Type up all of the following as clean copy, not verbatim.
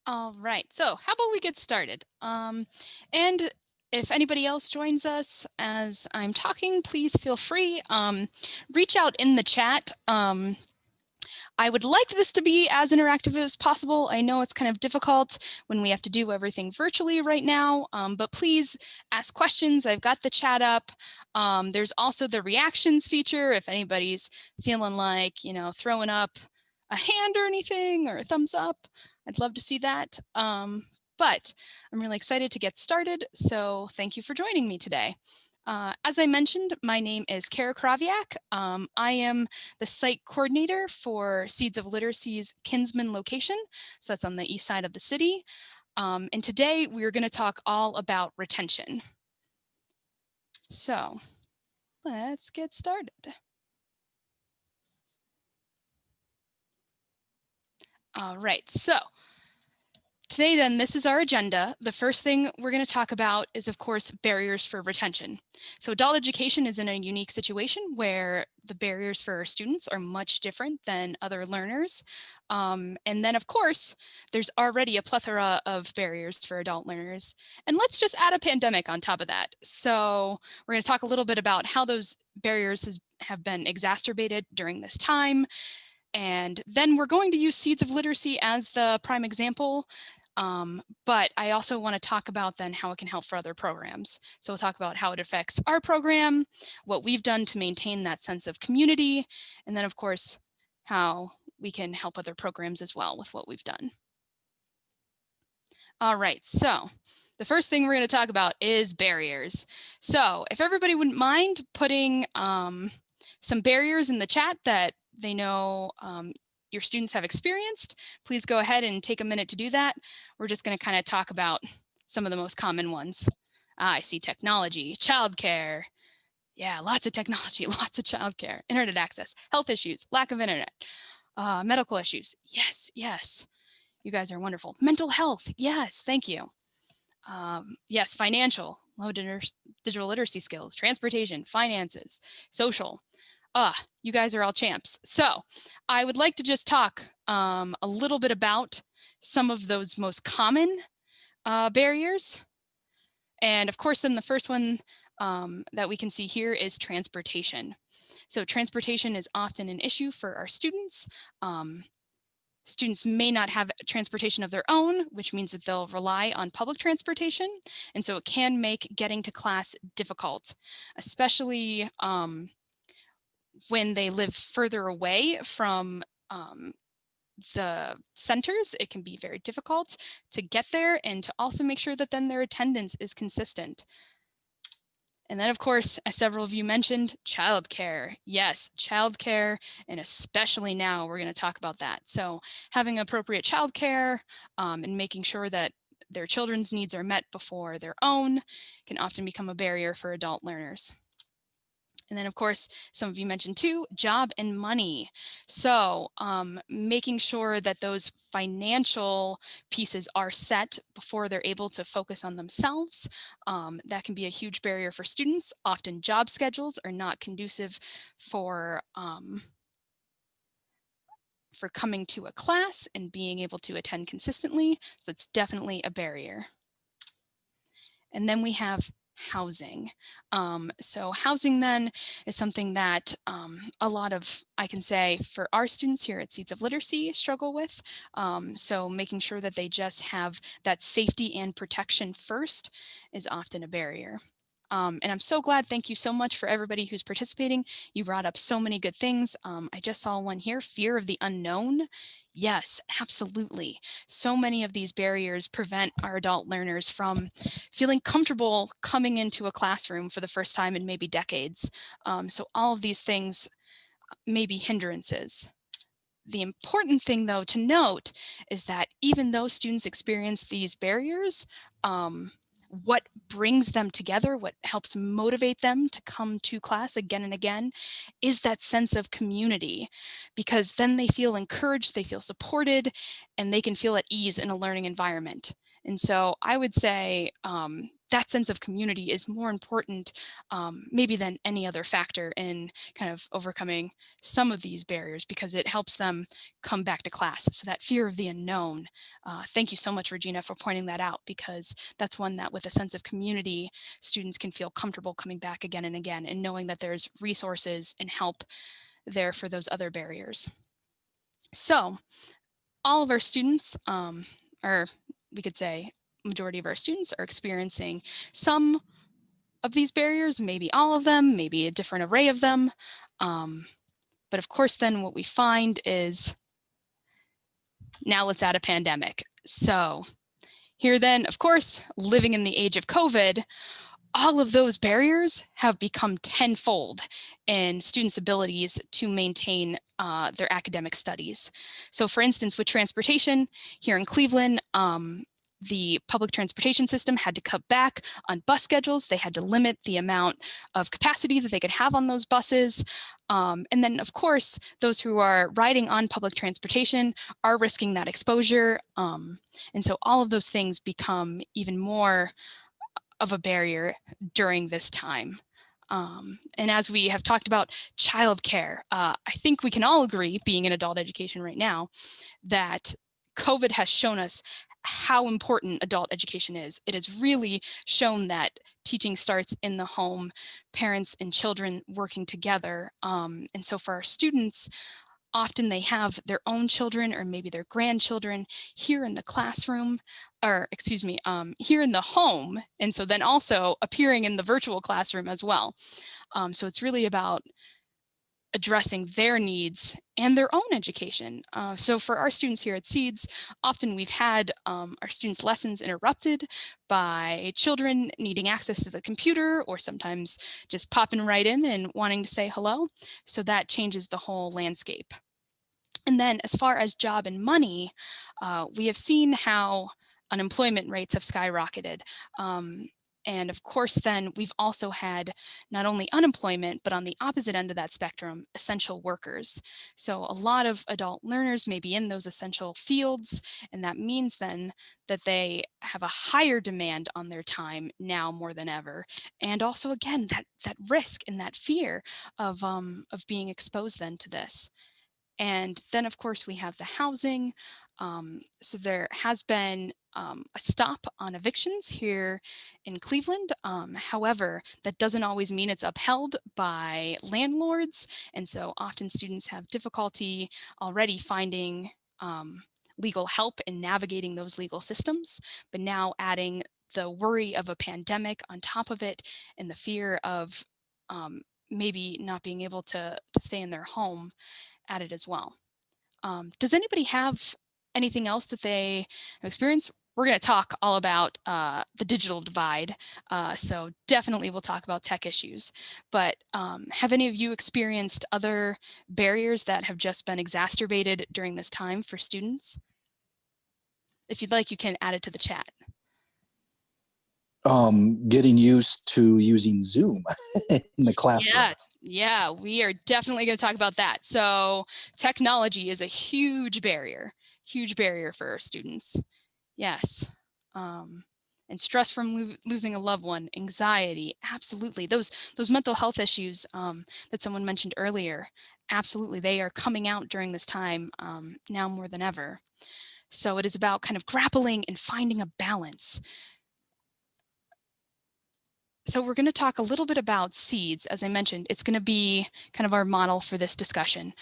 All right, so how about we get started? And if anybody else joins us as I'm talking, please feel free. Reach out in the chat. I would like this to be as interactive as possible. I know it's kind of difficult when we have to do everything virtually right now, but please ask questions. I've got the chat up. There's also the reactions feature if anybody's feeling like, throwing up a hand or anything or a thumbs up. I'd love to see that. But I'm really excited to get started. So thank you for joining me today. As I mentioned, my name is Kara Kraviak. I am the site coordinator for Seeds of Literacy's Kinsman location. So that's on the east side of the city. And today we're going to talk all about retention. So let's get started. All right, so today then, this is our agenda. The first thing we're going to talk about is, of course, barriers for retention. So adult education is in a unique situation where the barriers for our students are much different than other learners. And then, of course, there's already a plethora of barriers for adult learners. And let's just add a pandemic on top of that. So we're going to talk a little bit about how those barriers have been exacerbated during this time. And then we're going to use Seeds of Literacy as the prime example. But I also want to talk about then how it can help for other programs. So we'll talk about how it affects our program, what we've done to maintain that sense of community, and then of course, how we can help other programs as well with what we've done. All right, so the first thing we're going to talk about is barriers. So if everybody wouldn't mind putting some barriers in the chat that they know your students have experienced, please go ahead and take a minute to do that. We're just going to kind of talk about some of the most common ones. I see technology, childcare. Yeah, lots of technology, lots of childcare, internet access, health issues, lack of internet, medical issues. Yes, yes. You guys are wonderful. Mental health. Yes, thank you. Yes, financial, low digital literacy skills, transportation, finances, social. You guys are all champs. So I would like to just talk a little bit about some of those most common barriers. And of course, then the first one that we can see here is transportation. So transportation is often an issue for our students. Students may not have transportation of their own, which means that they'll rely on public transportation. And so it can make getting to class difficult, especially when they live further away from the centers. It can be very difficult to get there and to also make sure that then their attendance is consistent. And then, of course, as several of you mentioned, childcare. Yes, childcare, and especially now, we're going to talk about that. So having appropriate childcare and making sure that their children's needs are met before their own can often become a barrier for adult learners. And then, of course, some of you mentioned too, job and money. So making sure that those financial pieces are set before they're able to focus on themselves. That can be a huge barrier for students. Often job schedules are not conducive for coming to a class and being able to attend consistently. So it's definitely a barrier. And then we have housing. So housing then is something that a lot of, I can say, for our students here at Seeds of Literacy struggle with. So making sure that they just have that safety and protection first is often a barrier. And I'm so glad, thank you so much for everybody who's participating. You brought up so many good things. I just saw one here, fear of the unknown. Yes, absolutely. So many of these barriers prevent our adult learners from feeling comfortable coming into a classroom for the first time in maybe decades. So all of these things may be hindrances. The important thing, though, to note is that even though students experience these barriers, what brings them together, what helps motivate them to come to class again and again, is that sense of community, because then they feel encouraged, they feel supported, and they can feel at ease in a learning environment. And so I would say that sense of community is more important maybe than any other factor in kind of overcoming some of these barriers, because it helps them come back to class. So that fear of the unknown, thank you so much, Regina, for pointing that out, because that's one that with a sense of community, students can feel comfortable coming back again and again, and knowing that there's resources and help there for those other barriers. So all of our students, or we could say majority of our students, are experiencing some of these barriers, maybe all of them, maybe a different array of them. But of course, then what we find is, now let's add a pandemic. So here then, of course, living in the age of COVID, all of those barriers have become tenfold in students' abilities to maintain their academic studies. So for instance, with transportation here in Cleveland, the public transportation system had to cut back on bus schedules. They had to limit the amount of capacity that they could have on those buses. And then, of course, those who are riding on public transportation are risking that exposure. And so all of those things become even more of a barrier during this time. And as we have talked about childcare, I think we can all agree, being in adult education right now, that COVID has shown us how important adult education is. It has really shown that teaching starts in the home, parents and children working together. And so for our students, often they have their own children or maybe their grandchildren here in the classroom, or excuse me, here in the home. And so then also appearing in the virtual classroom as well. So it's really about addressing their needs and their own education. So for our students here at Seeds, often we've had our students' lessons interrupted by children needing access to the computer, or sometimes just popping right in and wanting to say hello. So that changes the whole landscape. And then as far as job and money, we have seen how unemployment rates have skyrocketed. And of course, then we've also had not only unemployment, but on the opposite end of that spectrum, essential workers. So a lot of adult learners may be in those essential fields, and that means then that they have a higher demand on their time now more than ever. And also, again, that risk and that fear of being exposed then to this. And then, of course, we have the housing. So there has been a stop on evictions here in Cleveland. However, that doesn't always mean it's upheld by landlords. And so often students have difficulty already finding legal help in navigating those legal systems. But now adding the worry of a pandemic on top of it, and the fear of maybe not being able to stay in their home added as well. Does anybody have anything else that they have experienced? We're going to talk all about the digital divide, so definitely we'll talk about tech issues. But have any of you experienced other barriers that have just been exacerbated during this time for students? If you'd like, you can add it to the chat. Getting used to using Zoom in the classroom. Yes, yeah, we are definitely going to talk about that. So technology is a huge barrier for our students. Yes. And stress from losing a loved one, anxiety, absolutely. Those mental health issues that someone mentioned earlier, absolutely, they are coming out during this time now more than ever. So it is about kind of grappling and finding a balance. So we're going to talk a little bit about Seeds. As I mentioned, it's going to be kind of our model for this discussion.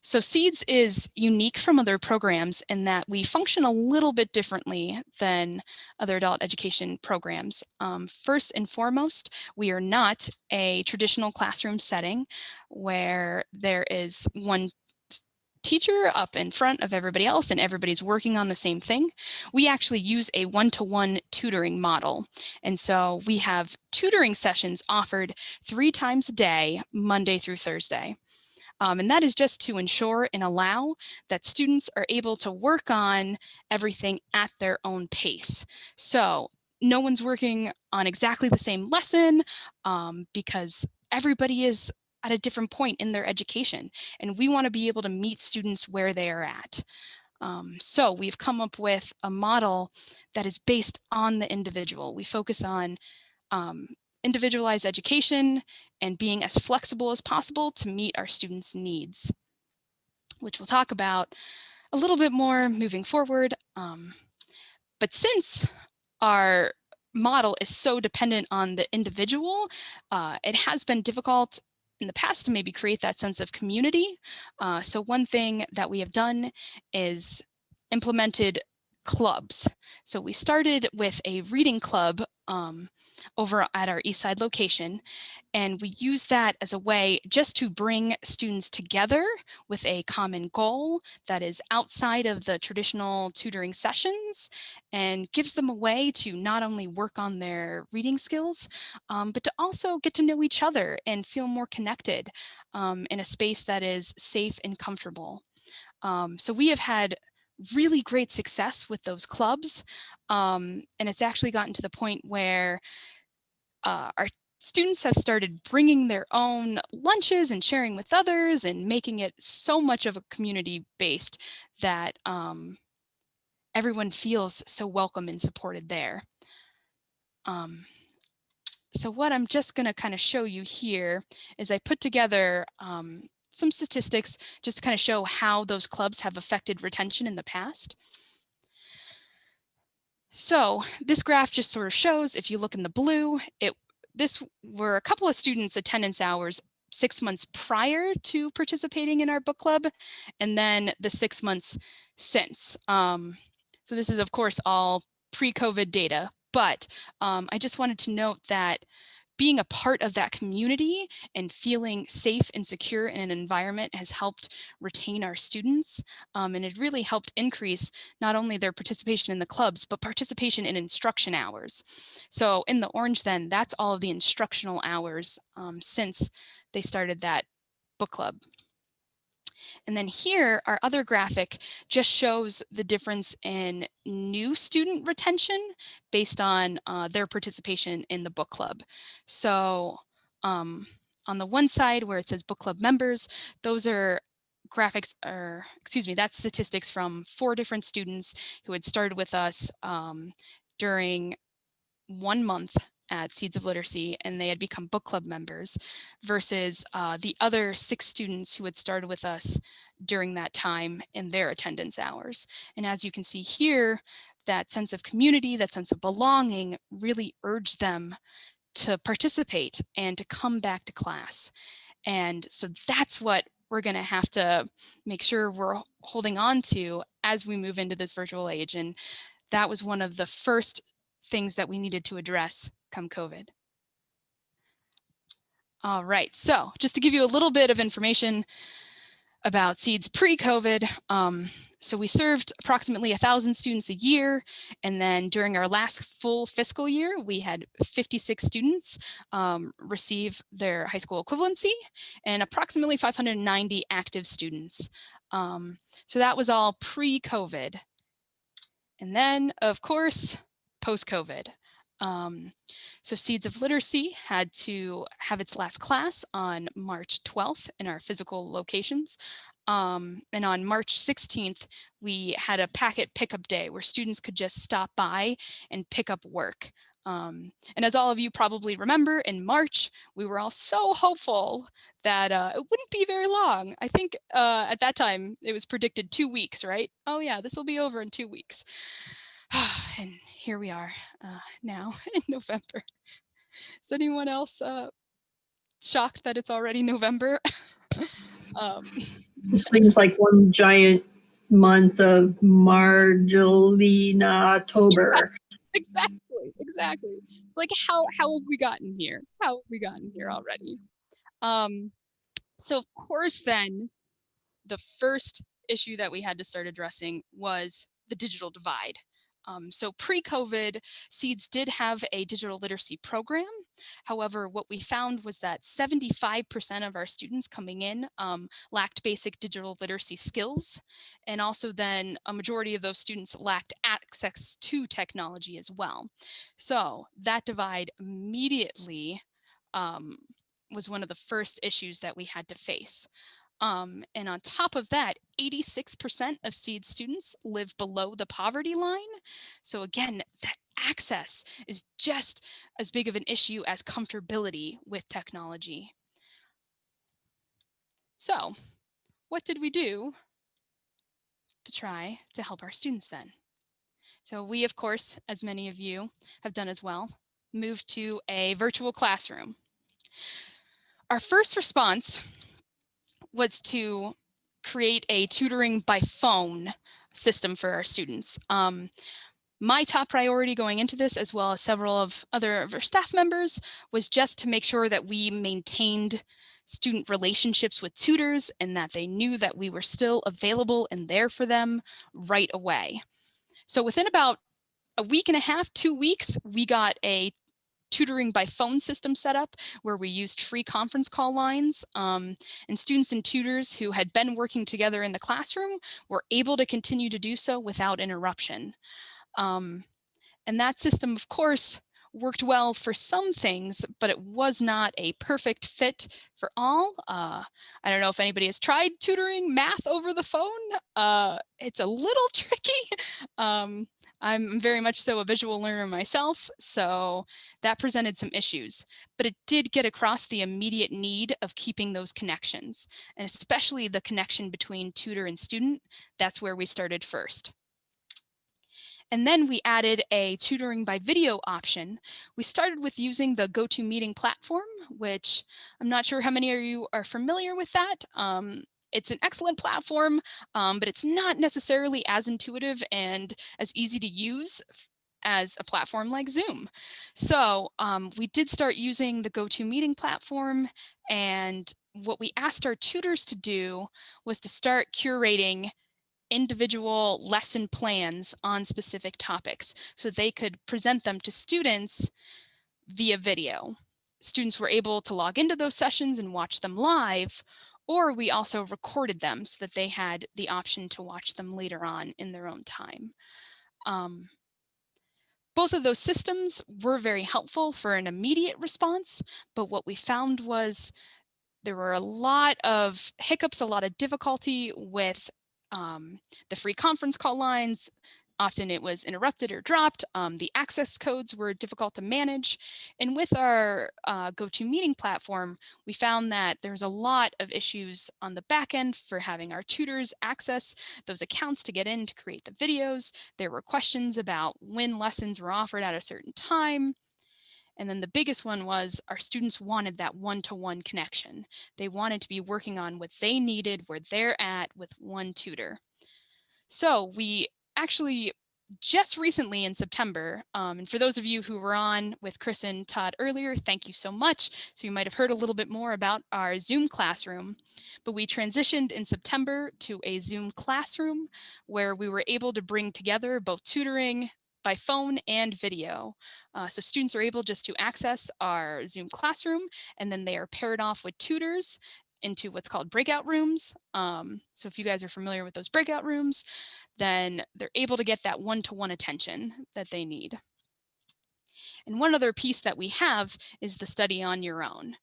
So Seeds is unique from other programs in that we function a little bit differently than other adult education programs. First and foremost, we are not a traditional classroom setting where there is one teacher up in front of everybody else and everybody's working on the same thing. We actually use a one-to-one tutoring model. And so we have tutoring sessions offered 3 times a day, Monday through Thursday. And that is just to ensure and allow that students are able to work on everything at their own pace. So no one's working on exactly the same lesson because everybody is at a different point in their education, and we want to be able to meet students where they are at. So we've come up with a model that is based on the individual. We focus on individualized education and being as flexible as possible to meet our students' needs, which we'll talk about a little bit more moving forward. But since our model is so dependent on the individual, it has been difficult in the past to maybe create that sense of community. So one thing that we have done is implemented clubs. So we started with a reading club over at our East Side location, and we use that as a way just to bring students together with a common goal that is outside of the traditional tutoring sessions and gives them a way to not only work on their reading skills, but to also get to know each other and feel more connected in a space that is safe and comfortable. So we have had really great success with those clubs. And it's actually gotten to the point where our students have started bringing their own lunches and sharing with others and making it so much of a community based that everyone feels so welcome and supported there. So what I'm just going to kind of show you here is I put together some statistics just to kind of show how those clubs have affected retention in the past. So this graph just sort of shows, if you look in the blue, this were a couple of students' attendance hours 6 months prior to participating in our book club, and then the 6 months since. So this is, of course, all pre-COVID data, but I just wanted to note that being a part of that community and feeling safe and secure in an environment has helped retain our students. And it really helped increase not only their participation in the clubs, but participation in instruction hours. So in the orange then, that's all of the instructional hours since they started that book club. And then here, our other graphic just shows the difference in new student retention based on their participation in the book club. So on the one side where it says book club members, those are graphics, or excuse me, that's statistics from 4 different students who had started with us during 1 month at Seeds of Literacy, and they had become book club members, versus the other 6 students who had started with us during that time in their attendance hours. And as you can see here, that sense of community, that sense of belonging really urged them to participate and to come back to class. And so that's what we're going to have to make sure we're holding on to as we move into this virtual age. And that was one of the first things that we needed to address come COVID. All right, so just to give you a little bit of information about Seeds pre-COVID. So we served approximately 1,000 students a year. And then during our last full fiscal year, we had 56 students receive their high school equivalency and approximately 590 active students. So that was all pre-COVID. And then, of course, post-COVID. So Seeds of Literacy had to have its last class on March 12th in our physical locations. And on March 16th, we had a packet pickup day where students could just stop by and pick up work. And as all of you probably remember, in March, we were all so hopeful that it wouldn't be very long. I think at that time, it was predicted 2 weeks, right? Oh yeah, this will be over in 2 weeks. And here we are now in November. Is anyone else shocked that it's already November? This seems like one giant month of Marjolina-tober. Exactly. It's like, how have we gotten here? How have we gotten here already? So of course then, the first issue that we had to start addressing was the digital divide. So pre-COVID, Seeds did have a digital literacy program. However, what we found was that 75% of our students coming in lacked basic digital literacy skills. And also then a majority of those students lacked access to technology as well. So that divide immediately was one of the first issues that we had to face. And on top of that, 86% of SEED students live below the poverty line. So again, that access is just as big of an issue as comfortability with technology. So what did we do to try to help our students then? So we, of course, as many of you have done as well, moved to a virtual classroom. Our first response was to create a tutoring by phone system for our students. My top priority going into this, as well as several of our staff members, was just to make sure that we maintained student relationships with tutors and that they knew that we were still available and there for them right away. So within about a week and a half, 2 weeks, we got a tutoring by phone system set up where we used free conference call lines, and students and tutors who had been working together in the classroom were able to continue to do so without interruption. And that system, of course, worked well for some things, but it was not a perfect fit for all. I don't know if anybody has tried tutoring math over the phone. It's a little tricky. I'm very much so a visual learner myself, so that presented some issues, but it did get across the immediate need of keeping those connections, and especially the connection between tutor and student. That's where we started first. And then we added a tutoring by video option. We started with using the GoToMeeting platform, which I'm not sure how many of you are familiar with that. It's an excellent platform, but it's not necessarily as intuitive and as easy to use as a platform like Zoom. So we did start using the GoToMeeting platform, and what we asked our tutors to do was to start curating individual lesson plans on specific topics so they could present them to students via video. Students were able to log into those sessions and watch them live, or we also recorded them so that they had the option to watch them later on in their own time. Both of those systems were very helpful for an immediate response, but what we found was there were a lot of hiccups, a lot of difficulty with the free conference call lines. Often it was interrupted or dropped. The access codes were difficult to manage. And with our GoToMeeting platform, we found that there's a lot of issues on the back end for having our tutors access those accounts to get in to create the videos. There were questions about when lessons were offered at a certain time. And then the biggest one was our students wanted that one-to-one connection. They wanted to be working on what they needed, where they're at with one tutor. So we actually just recently in September, and for those of you who were on with Chris and Todd earlier, thank you so much. So you might have heard a little bit more about our Zoom classroom, but we transitioned in September to a Zoom classroom where we were able to bring together both tutoring by phone and video. So students are able just to access our Zoom classroom, and then they are paired off with tutors into what's called breakout rooms. So if you guys are familiar with those breakout rooms, then they're able to get that one-to-one attention that they need. And one other piece that we have is the study on your own.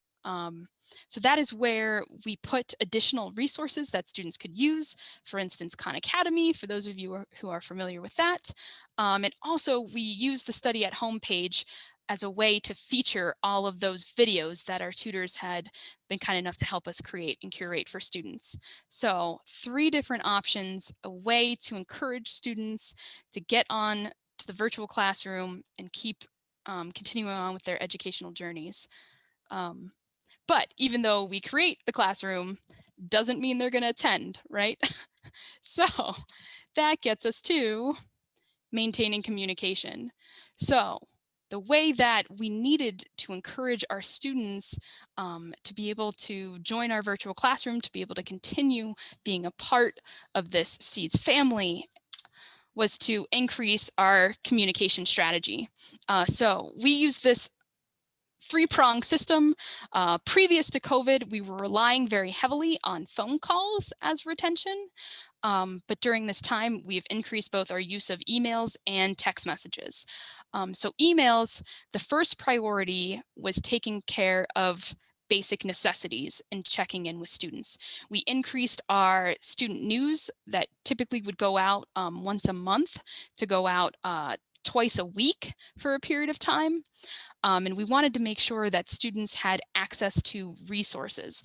So that is where we put additional resources that students could use, for instance, Khan Academy, for those of you who are familiar with that. And also we use the study at home page as a way to feature all of those videos that our tutors had been kind enough to help us create and curate for students. So 3 different options, a way to encourage students to get on to the virtual classroom and keep continuing on with their educational journeys. But even though we create the classroom, doesn't mean they're going to attend, right? So that gets us to maintaining communication. So the way that we needed to encourage our students to be able to join our virtual classroom, to be able to continue being a part of this SEEDS family, was to increase our communication strategy. So we use this 3-prong system. Previous to COVID, we were relying very heavily on phone calls as retention. But during this time, we've increased both our use of emails and text messages. So emails, the first priority was taking care of basic necessities and checking in with students. We increased our student news that typically would go out once a month to go out twice a week for a period of time. And we wanted to make sure that students had access to resources.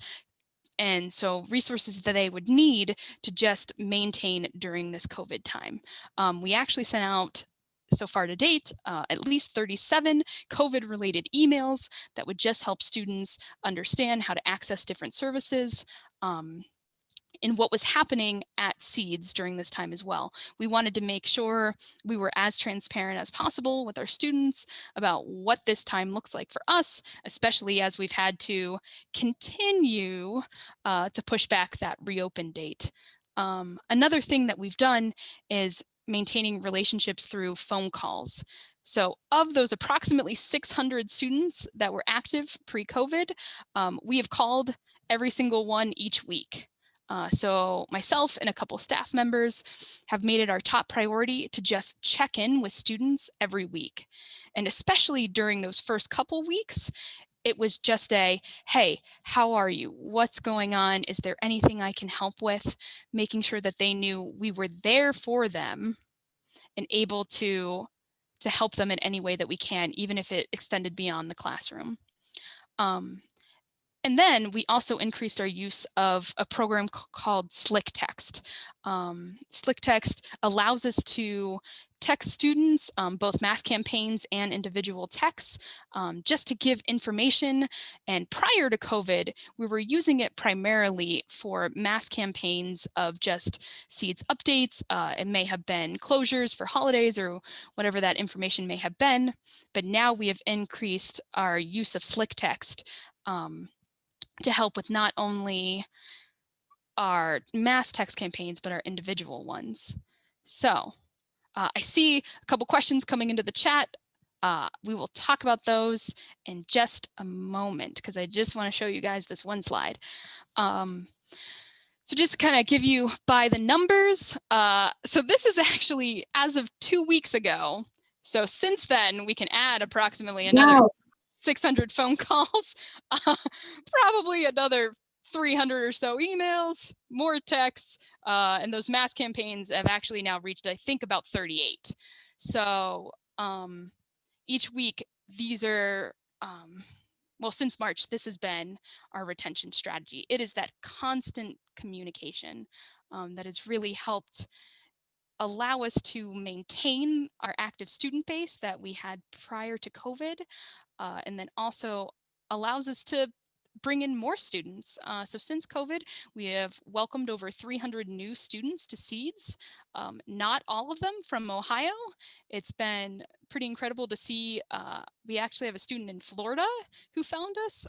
And so resources that they would need to just maintain during this COVID time. We actually sent out, so far to date, at least 37 COVID-related emails that would just help students understand how to access different services. And what was happening at Seeds during this time as well. We wanted to make sure we were as transparent as possible with our students about what this time looks like for us, especially as we've had to continue to push back that reopen date. Another thing that we've done is maintaining relationships through phone calls. So of those approximately 600 students that were active pre-COVID, we have called every single one each week. So myself and a couple staff members have made it our top priority to just check in with students every week. And especially during those first couple weeks, it was just a, hey, how are you? What's going on? Is there anything I can help with? Making sure that they knew we were there for them and able to help them in any way that we can, even if it extended beyond the classroom. And then we also increased our use of a program called Slick Text. Slick Text allows us to text students both mass campaigns and individual texts just to give information. And prior to COVID, we were using it primarily for mass campaigns of just Seeds updates. It may have been closures for holidays or whatever that information may have been. But now we have increased our use of Slick Text to help with not only our mass text campaigns, but our individual ones. So I see a couple questions coming into the chat. We will talk about those in just a moment because I just want to show you guys this one slide. So just to kind of give you by the numbers. So this is actually as of 2 weeks ago. So since then, we can add approximately another 600 phone calls, probably another 300 or so emails, more texts, and those mass campaigns have actually now reached, I think, about 38. So each week, these are, well, since March, this has been our retention strategy. It is that constant communication that has really helped allow us to maintain our active student base that we had prior to COVID. And then also allows us to bring in more students. So since COVID, we have welcomed over 300 new students to Seeds, not all of them from Ohio. It's been pretty incredible to see. We actually have a student in Florida who found us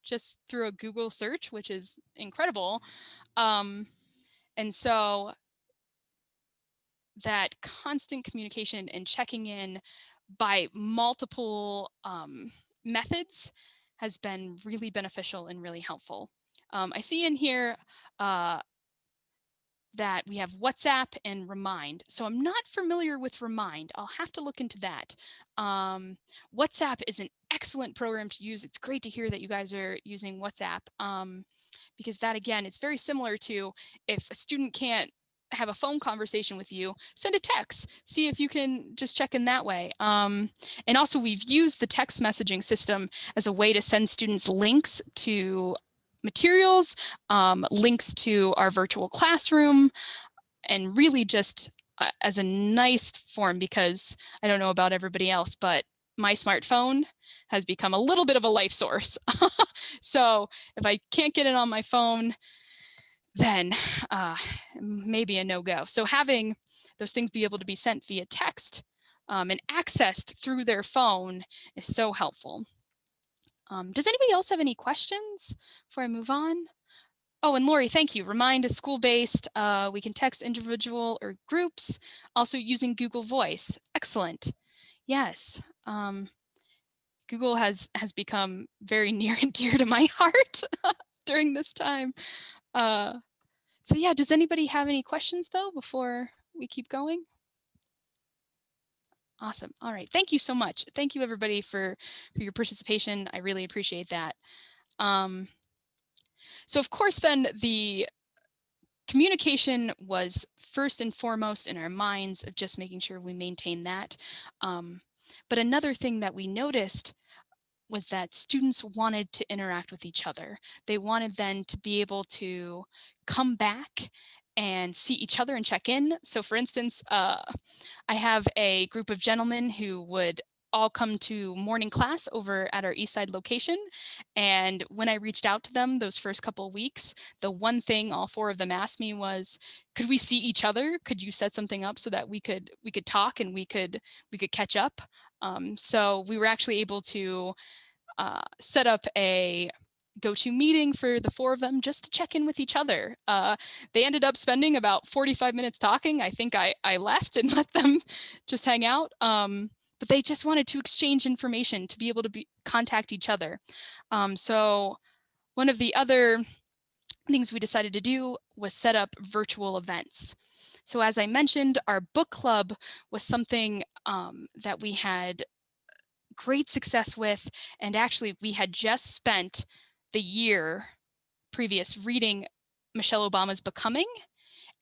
just through a Google search, which is incredible. And so that constant communication and checking in by multiple methods has been really beneficial and really helpful. I see in here that we have WhatsApp and Remind. So I'm not familiar with Remind. I'll have to look into that. WhatsApp is an excellent program to use. It's great to hear that you guys are using WhatsApp because that, again, is very similar to if a student can't have a phone conversation with you, send a text, see if you can just check in that way. And also we've used the text messaging system as a way to send students links to materials, links to our virtual classroom, and really just as a nice form, because I don't know about everybody else, but my smartphone has become a little bit of a life source. So if I can't get it on my phone, then maybe a no-go. So having those things be able to be sent via text and accessed through their phone is so helpful. Does anybody else have any questions before I move on? Oh, and Lori, thank you. Remind is school-based. We can text individual or groups, also using Google Voice. Excellent. Yes. Google has become very near and dear to my heart during this time. So yeah, does anybody have any questions though before we keep going? Awesome. All right. Thank you so much. Thank you everybody for your participation. I really appreciate that. So of course, then the communication was first and foremost in our minds of just making sure we maintain that. But another thing that we noticed was that students wanted to interact with each other. They wanted then to be able to come back and see each other and check in. So for instance, I have a group of gentlemen who would all come to morning class over at our East Side location. And when I reached out to them those first couple of weeks, the one thing all four of them asked me was, could we see each other? Could you set something up so that we could talk and we could catch up? So we were actually able to set up a go-to meeting for the four of them just to check in with each other. They ended up spending about 45 minutes talking. I think I left and let them just hang out. But they just wanted to exchange information, to be able to contact each other. So one of the other things we decided to do was set up virtual events. So as I mentioned, our book club was something that we had great success with, and actually we had just spent the year previous reading Michelle Obama's Becoming,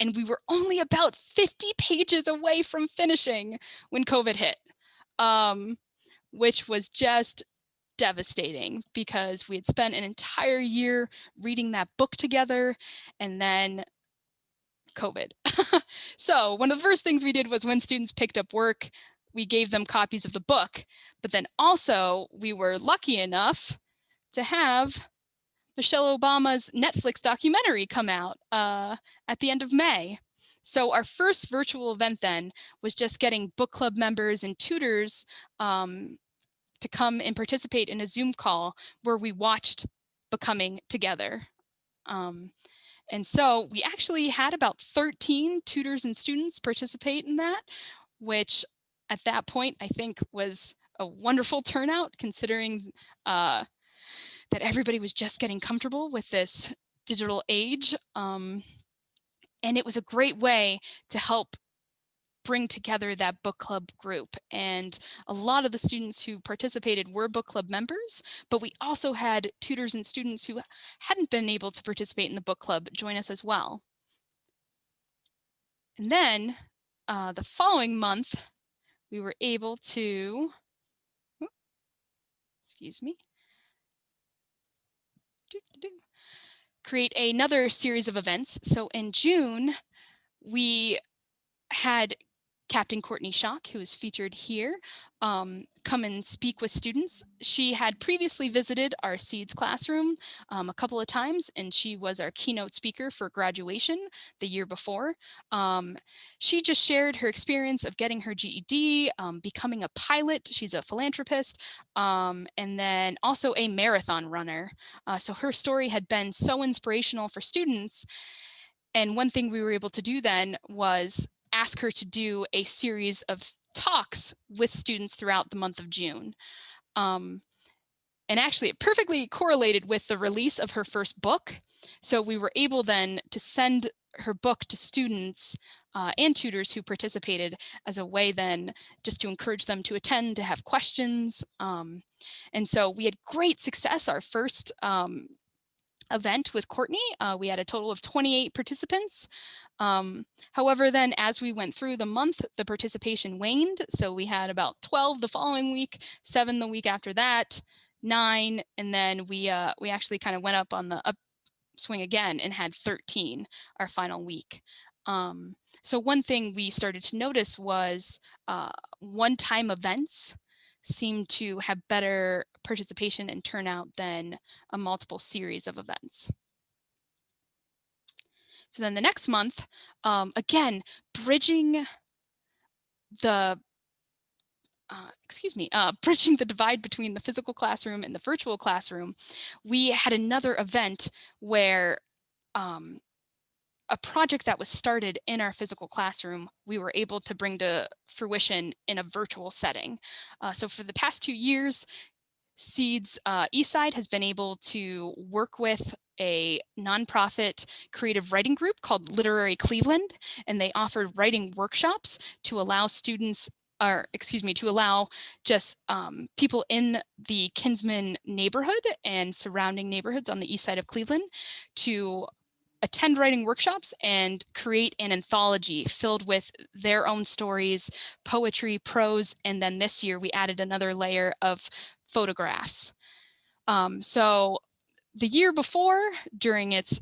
and we were only about 50 pages away from finishing when COVID hit, which was just devastating because we had spent an entire year reading that book together, and then COVID. So one of the first things we did was when students picked up work, we gave them copies of the book, but then also we were lucky enough to have Michelle Obama's Netflix documentary come out at the end of May. So our first virtual event then was just getting book club members and tutors to come and participate in a Zoom call where we watched Becoming together. And so we actually had about 13 tutors and students participate in that, which at that point I think was a wonderful turnout, considering that everybody was just getting comfortable with this digital age. And it was a great way to help bring together that book club group. And a lot of the students who participated were book club members, but we also had tutors and students who hadn't been able to participate in the book club join us as well. And then the following month, we were able to, create another series of events. So in June, we had Captain Courtney Schock, who is featured here, come and speak with students. She had previously visited our Seeds classroom a couple of times, and she was our keynote speaker for graduation the year before. She just shared her experience of getting her GED, becoming a pilot. She's a philanthropist, and then also a marathon runner. So her story had been so inspirational for students. And one thing we were able to do then was ask her to do a series of talks with students throughout the month of June. And actually, it perfectly correlated with the release of her first book. So we were able then to send her book to students and tutors who participated as a way then just to encourage them to attend, to have questions. And so we had great success our first event with Courtney. We had a total of 28 participants. However, then as we went through the month, the participation waned. So we had about 12 the following week, 7 the week after that, 9, and then we actually kind of went up on the upswing again and had 13 our final week. So one thing we started to notice was one-time events seemed to have better participation and turnout than a multiple series of events. So then the next month, again, bridging the bridging the divide between the physical classroom and the virtual classroom, we had another event where a project that was started in our physical classroom, we were able to bring to fruition in a virtual setting. So for the past 2 years, Seeds Eastside has been able to work with a nonprofit creative writing group called Literary Cleveland, and they offered writing workshops to allow students to allow just people in the Kinsman neighborhood and surrounding neighborhoods on the east side of Cleveland to attend writing workshops and create an anthology filled with their own stories, poetry, prose, and then this year we added another layer of photographs. So the year before, during its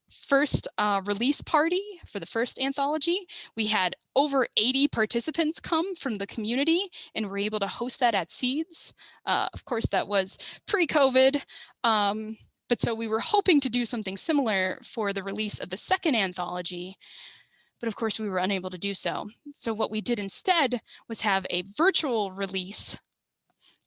first release party for the first anthology, we had over 80 participants come from the community and were able to host that at Seeds. Of course, that was pre-COVID. But so we were hoping to do something similar for the release of the second anthology, but of course we were unable to do so. So what we did instead was have a virtual release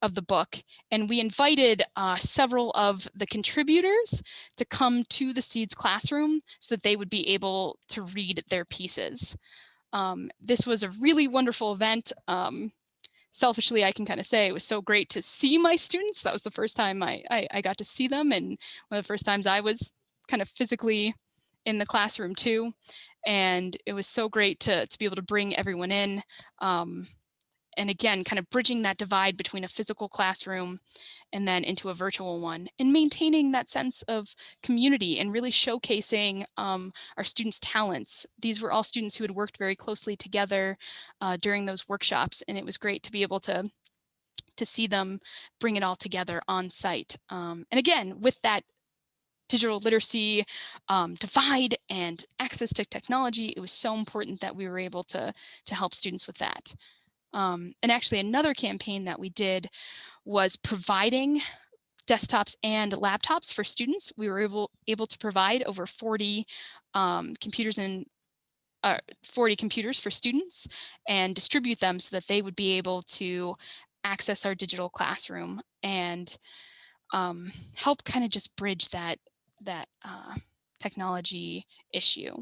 of the book, and we invited several of the contributors to come to the Seeds classroom so that they would be able to read their pieces. This was a really wonderful event. Selfishly, I can kind of say it was so great to see my students. That was the first time I got to see them, and one of the first times I was kind of physically in the classroom too. And it was so great to be able to bring everyone in. And again, kind of bridging that divide between a physical classroom and then into a virtual one, and maintaining that sense of community and really showcasing our students' talents. These were all students who had worked very closely together during those workshops, and it was great to be able to see them bring it all together on site. And again, with that digital literacy divide and access to technology, it was so important that we were able to help students with that. And actually another campaign that we did was providing desktops and laptops for students. We were able to provide over 40 computers and 40 computers for students and distribute them so that they would be able to access our digital classroom and help kind of just bridge that technology issue.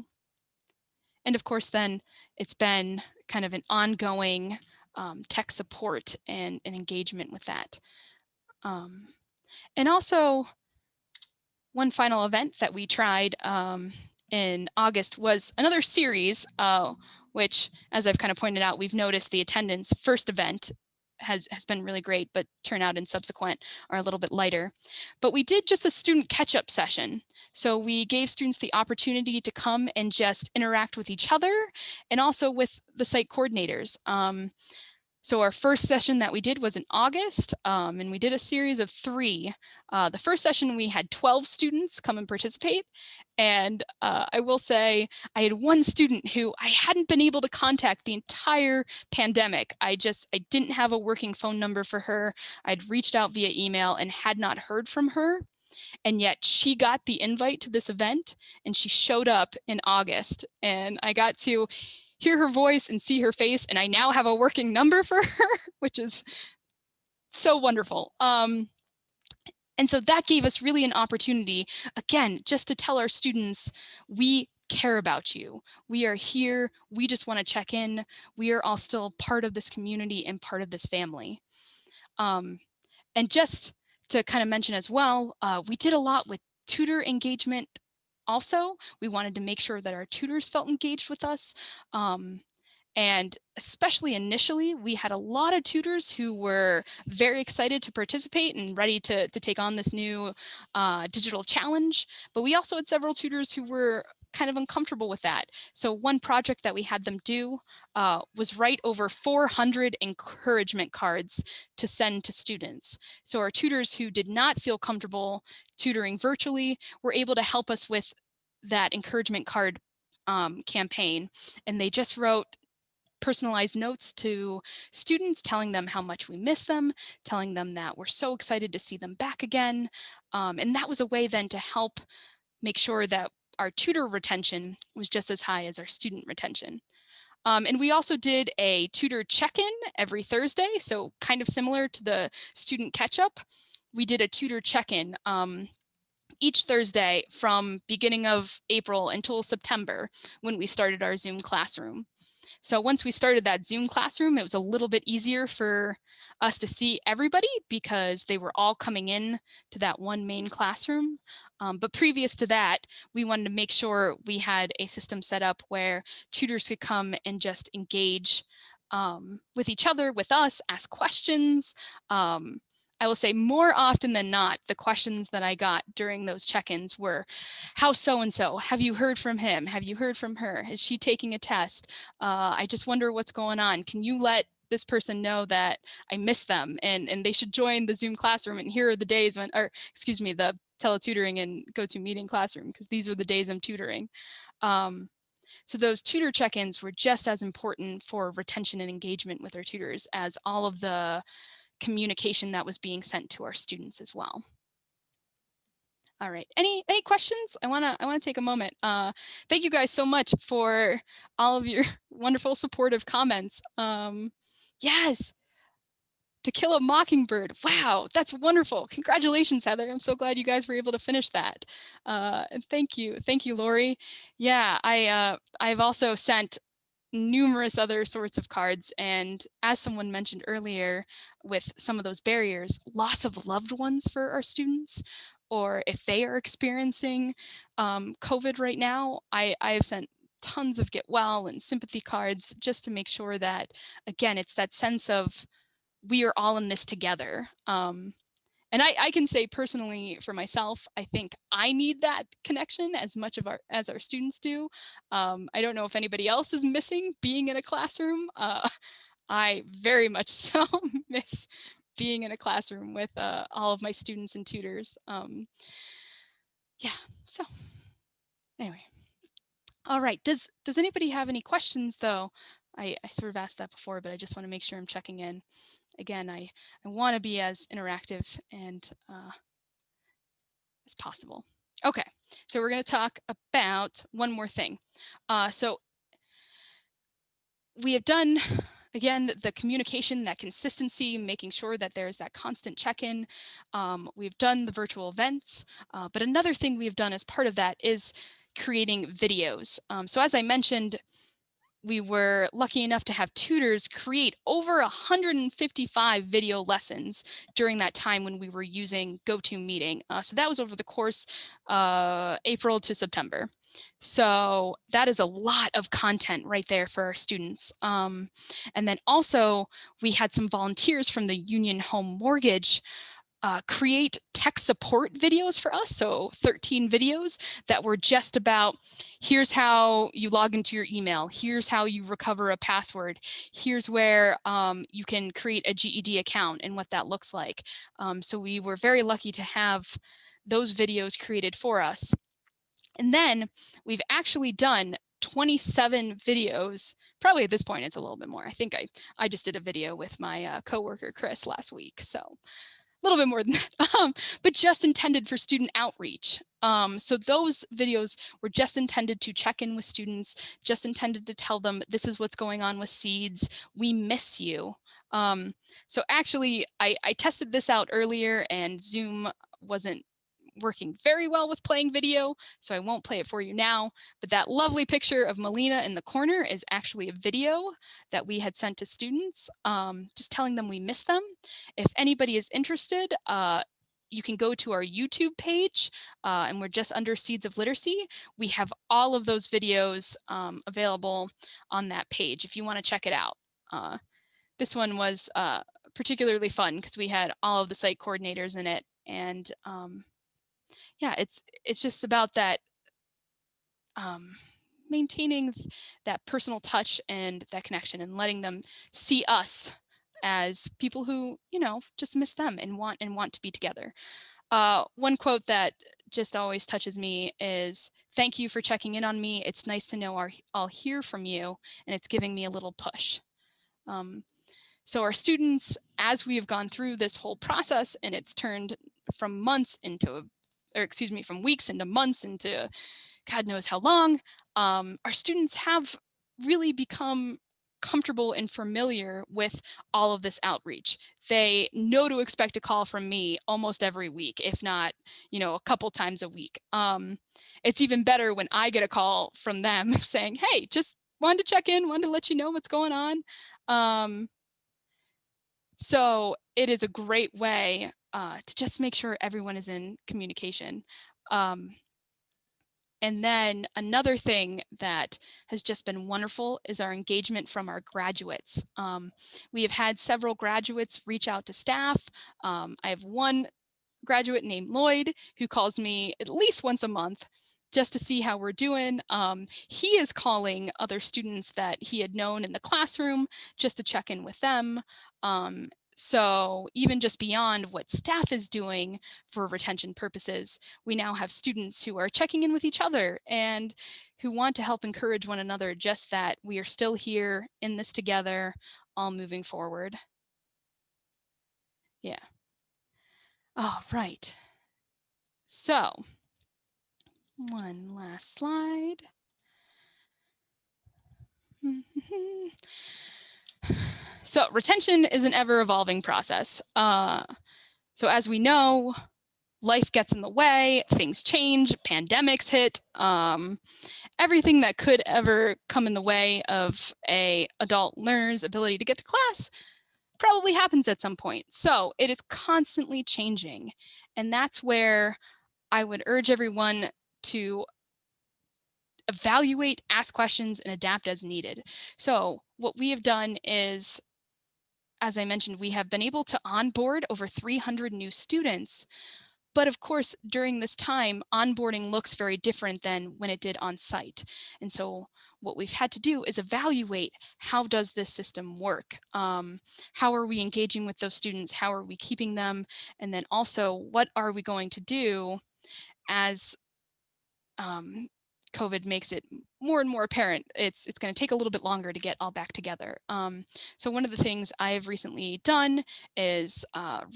And of course, then it's been kind of an ongoing tech support and engagement with that. And also, one final event that we tried in August was another series, which, as I've kind of pointed out, we've noticed the attendance. First event has been really great, but turnout in subsequent are a little bit lighter. But we did just a student catch-up session. So we gave students the opportunity to come and just interact with each other and also with the site coordinators. So our first session that we did was in August, and we did a series of 3. The first session, we had 12 students come and participate. And I will say, I had one student who I hadn't been able to contact the entire pandemic. I didn't have a working phone number for her. I'd reached out via email and had not heard from her. And yet she got the invite to this event and she showed up in August, and I got to hear her voice and see her face, and I now have a working number for her, which is so wonderful. And so that gave us really an opportunity, again, just to tell our students, we care about you. We are here. We just want to check in. We are all still part of this community and part of this family. And just to kind of mention as well, we did a lot with tutor engagement. Also, we wanted to make sure that our tutors felt engaged with us. And especially initially, we had a lot of tutors who were very excited to participate and ready to take on this new digital challenge. But we also had several tutors who were kind of uncomfortable with that. So one project that we had them do was write over 400 encouragement cards to send to students. So our tutors who did not feel comfortable tutoring virtually were able to help us with that encouragement card campaign. And they just wrote personalized notes to students, telling them how much we miss them, telling them that we're so excited to see them back again. And that was a way then to help make sure that our tutor retention was just as high as our student retention. And we also did a tutor check-in every Thursday, so kind of similar to the student catch-up. We did a tutor check-in each Thursday from beginning of April until September, when we started our Zoom classroom. So once we started that Zoom classroom, it was a little bit easier for us to see everybody because they were all coming in to that one main classroom. But previous to that, we wanted to make sure we had a system set up where tutors could come and just engage with each other, with us, ask questions. I will say more often than not, the questions that I got during those check-ins were, how's so-and-so? Have you heard from him? Have you heard from her? Is she taking a test? I just wonder what's going on. Can you let this person know that I miss them and they should join the Zoom classroom, and here are the days when, or excuse me, the teletutoring and GoToMeeting classroom, because these are the days I'm tutoring. So those tutor check-ins were just as important for retention and engagement with our tutors as all of the communication that was being sent to our students as well. All right, any questions? I wanna take a moment. Thank you guys so much for all of your wonderful supportive comments. Yes, To Kill a Mockingbird. Wow, that's wonderful. Congratulations, Heather. I'm so glad you guys were able to finish that. And thank you, Lori. Yeah, I've also sent numerous other sorts of cards, and as someone mentioned earlier, with some of those barriers, loss of loved ones for our students, or if they are experiencing COVID right now, I have sent tons of get well and sympathy cards just to make sure that, again, it's that sense of we are all in this together. And I can say personally for myself, I think I need that connection as much of as our students do. I don't know if anybody else is missing being in a classroom. I very much so miss being in a classroom with all of my students and tutors. Yeah, so anyway. All right, does anybody have any questions though? I sort of asked that before, but I just want to make sure I'm checking in. Again, I want to be as interactive and as possible. Okay, so we're going to talk about one more thing. So we have done, again, the communication, that consistency, making sure that there's that constant check-in. We've done the virtual events, but another thing we've done as part of that is creating videos. So as I mentioned, we were lucky enough to have tutors create over 155 video lessons during that time when we were using GoToMeeting. So that was over the course April to September. So that is a lot of content right there for our students. And then also we had some volunteers from the Union Home Mortgage create tech support videos for us. So 13 videos that were just about, here's how you log into your email. Here's how you recover a password. Here's where you can create a GED account and what that looks like. So we were very lucky to have those videos created for us. And then we've actually done 27 videos. Probably at this point, it's a little bit more. I think I just did a video with my coworker, Chris, last week. So a little bit more than that, but just intended for student outreach. So those videos were just intended to check in with students, just intended to tell them this is what's going on with seeds. We miss you. So actually, I tested this out earlier and Zoom wasn't working very well with playing video, so I won't play it for you now, but that lovely picture of Melina in the corner is actually a video that we had sent to students, just telling them we miss them. If anybody is interested, you can go to our YouTube page, and we're just under Seeds of Literacy. We have all of those videos available on that page if you want to check it out. This one was particularly fun because we had all of the site coordinators in it, and yeah, it's just about that maintaining that personal touch and that connection, and letting them see us as people who, you know, just miss them and want to be together. One quote that just always touches me is, "Thank you for checking in on me. It's nice to know I'll hear from you, and it's giving me a little push." So our students, as we have gone through this whole process, and it's turned from months into, or excuse me, from weeks into months into God knows how long, our students have really become comfortable and familiar with all of this outreach. They know to expect a call from me almost every week, if not, you know, a couple times a week. It's even better when I get a call from them saying, "Hey, just wanted to check in, wanted to let you know what's going on." So it is a great way to just make sure everyone is in communication. And then another thing that has just been wonderful is our engagement from our graduates. We have had several graduates reach out to staff. I have one graduate named Lloyd who calls me at least once a month just to see how we're doing. He is calling other students that he had known in the classroom just to check in with them. So even just beyond what staff is doing for retention purposes, we now have students who are checking in with each other and who want to help encourage one another, just that we are still here in this together, all moving forward. Yeah. All right. So one last slide. So retention is an ever-evolving process. So as we know, life gets in the way, things change, pandemics hit, everything that could ever come in the way of an adult learner's ability to get to class probably happens at some point. So it is constantly changing. And that's where I would urge everyone to evaluate, ask questions, and adapt as needed. So what we have done is, as I mentioned, we have been able to onboard over 300 new students. But of course, during this time, onboarding looks very different than when it did on site. And so what we've had to do is evaluate, how does this system work? How are we engaging with those students? How are we keeping them? And then also, what are we going to do as COVID makes it more and more apparent? It's going to take a little bit longer to get all back together. So one of the things I've recently done is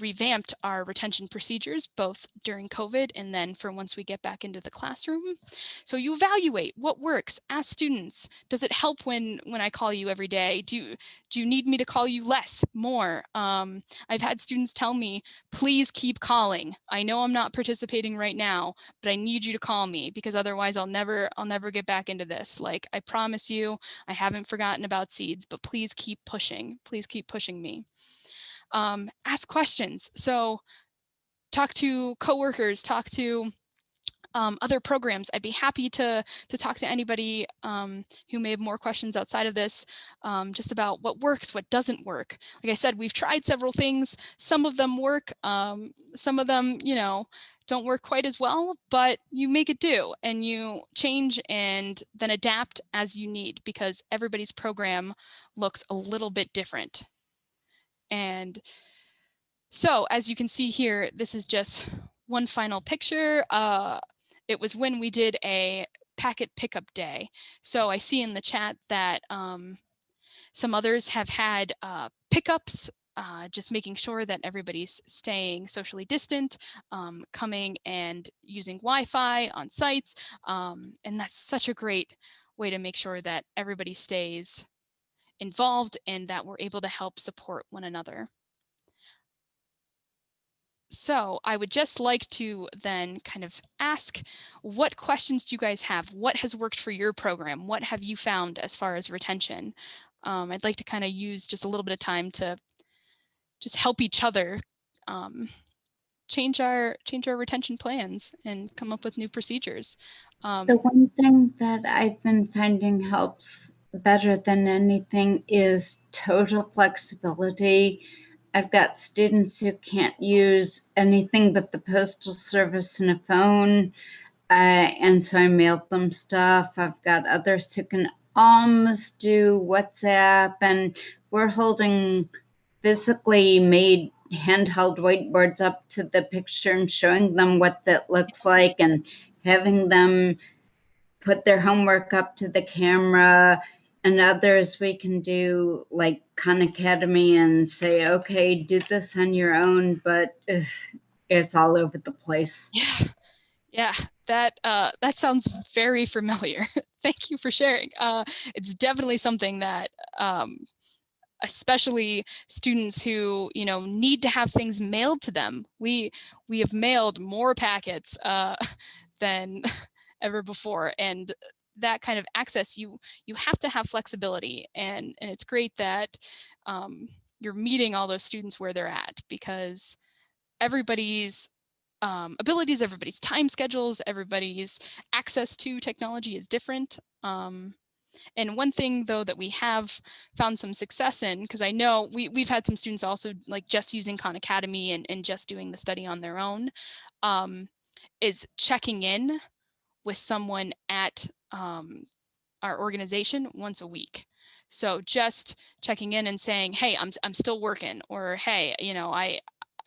revamped our retention procedures, both during COVID and then for once we get back into the classroom. So you evaluate what works. Ask students, does it help when I call you every day? Do you need me to call you less, more? I've had students tell me, please keep calling. I know I'm not participating right now, but I need you to call me, because otherwise I'll never get back into this. Like, I promise you, I haven't forgotten about seeds, but please keep pushing. Please keep pushing me. Ask questions. So talk to coworkers, talk to other programs. I'd be happy to talk to anybody who may have more questions outside of this, just about what works, what doesn't work. Like I said, we've tried several things. Some of them work. Some of them, don't work quite as well, but you make it do, and you change and then adapt as you need, because everybody's program looks a little bit different. And so as you can see here, this is just one final picture. It was when we did a packet pickup day. So I see in the chat that some others have had pickups, just making sure that everybody's staying socially distant, coming and using Wi-Fi on sites. And that's such a great way to make sure that everybody stays involved and that we're able to help support one another. So I would just like to then kind of ask, what questions do you guys have? What has worked for your program? What have you found as far as retention? I'd like to kind of use just a little bit of time to just help each other change our retention plans and come up with new procedures. The one thing that I've been finding helps better than anything is total flexibility. I've got students who can't use anything but the postal service and a phone, and so I mailed them stuff. I've got others who can almost do WhatsApp, and we're holding physically made handheld whiteboards up to the picture and showing them what that looks like, and having them put their homework up to the camera. And others we can do like Khan Academy and say, okay, do this on your own, but it's all over the place. Yeah, that sounds very familiar. Thank you for sharing. It's definitely something that especially students who need to have things mailed to them. We have mailed more packets than ever before, and that kind of access, you have to have flexibility, and it's great that you're meeting all those students where they're at, because everybody's abilities, everybody's time schedules, everybody's access to technology is different. And one thing though that we have found some success in, because I know we've had some students also like just using Khan Academy and just doing the study on their own, is checking in with someone at our organization once a week. So just checking in and saying, hey, I'm still working, or hey, you know, I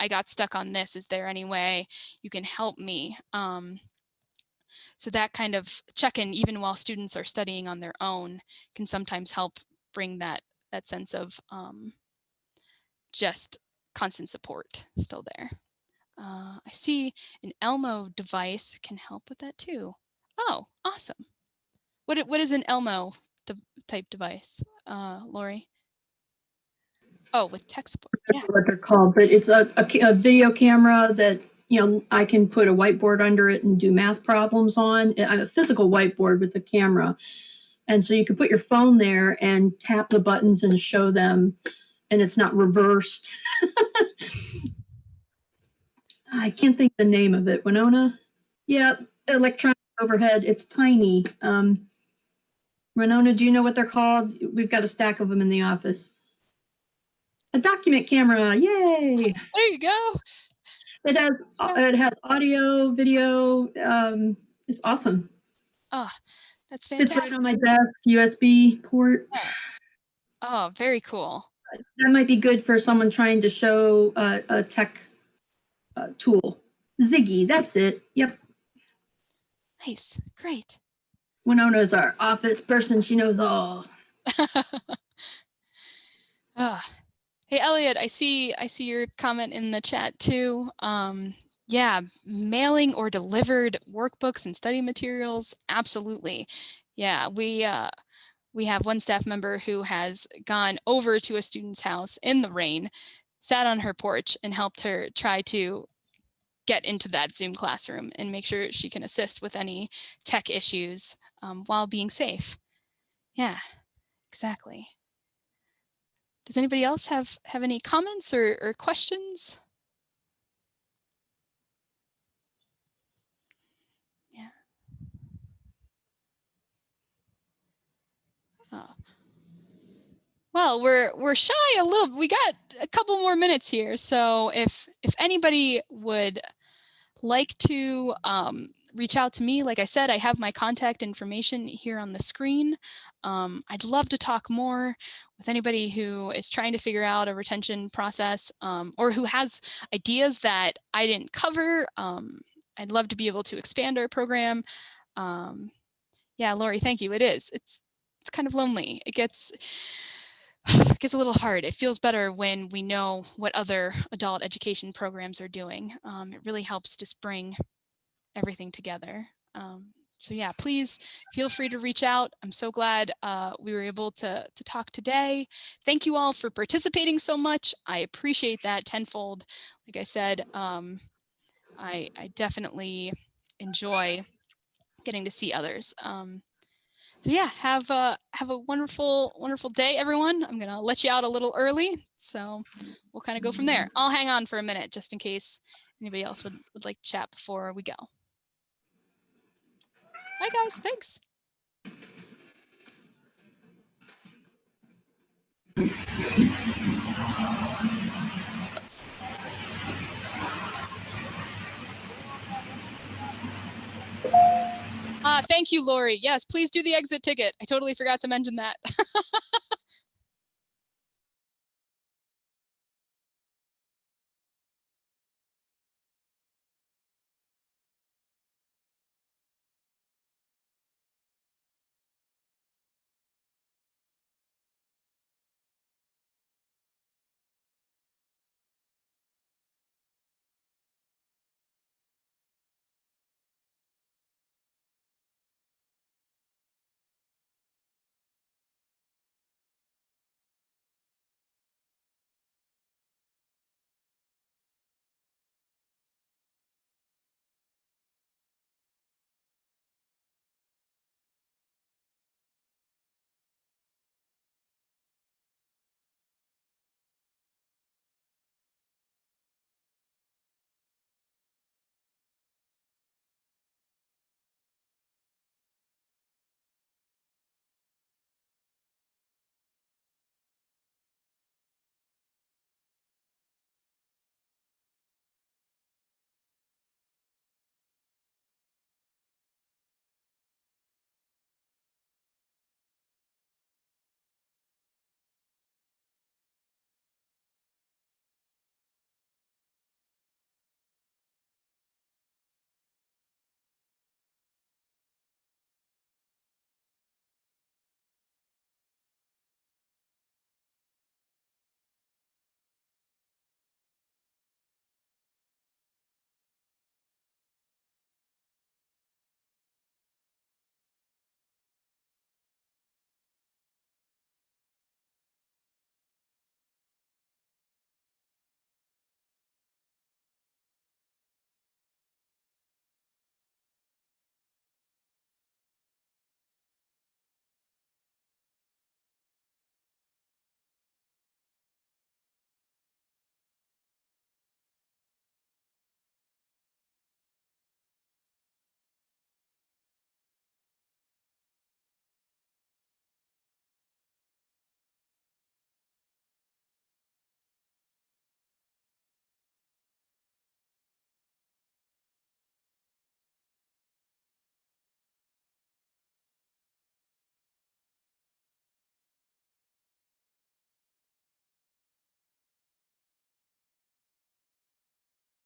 got stuck on this. Is there any way you can help me? So that kind of check-in, even while students are studying on their own, can sometimes help bring that sense of just constant support still there. I see an Elmo device can help with that too. Oh, awesome. What is an Elmo type device, Lori? Oh, with tech support. I don't know what they're called, but it's a video camera that, you know, I can put a whiteboard under it and do math problems on. I'm a physical whiteboard with the camera. And so you can put your phone there and tap the buttons and show them, and it's not reversed. I can't think the name of it. Winona? Yeah, electronic overhead. It's tiny. Winona, do you know what they're called? We've got a stack of them in the office. A document camera. Yay! There you go. It has audio, video. It's awesome. Oh, that's It's fantastic. right on my desk, USB port. Oh, very cool. That might be good for someone trying to show a tech tool. Ziggy, that's it. Yep. Nice, great. Winona's our office person. She knows all. Hey, Elliot, I see your comment in the chat too. Yeah, mailing or delivered workbooks and study materials, absolutely. Yeah, we have one staff member who has gone over to a student's house in the rain, sat on her porch and helped her try to get into that Zoom classroom and make sure she can assist with any tech issues while being safe. Yeah, exactly. Does anybody else have any comments or questions? Yeah. Well, we're shy a little. We got a couple more minutes here, so if anybody would like to reach out to me, like I said, I have my contact information here on the screen. I'd love to talk more with anybody who is trying to figure out a retention process or who has ideas that I didn't cover. I'd love to be able to expand our program. Yeah, Lori, thank you. It's kind of lonely. It gets a little hard. It feels better when we know what other adult education programs are doing. It really helps just bring everything together. So yeah, please feel free to reach out. I'm so glad we were able to talk today. Thank you all for participating so much. I appreciate that tenfold. Like I said, I definitely enjoy getting to see others. So yeah, have a wonderful day, everyone. I'm gonna let you out a little early, so we'll kind of go from there. I'll hang on for a minute just in case anybody else would like to chat before we go. Bye guys, thanks. Thank you, Lori. Yes, please do the exit ticket. I totally forgot to mention that.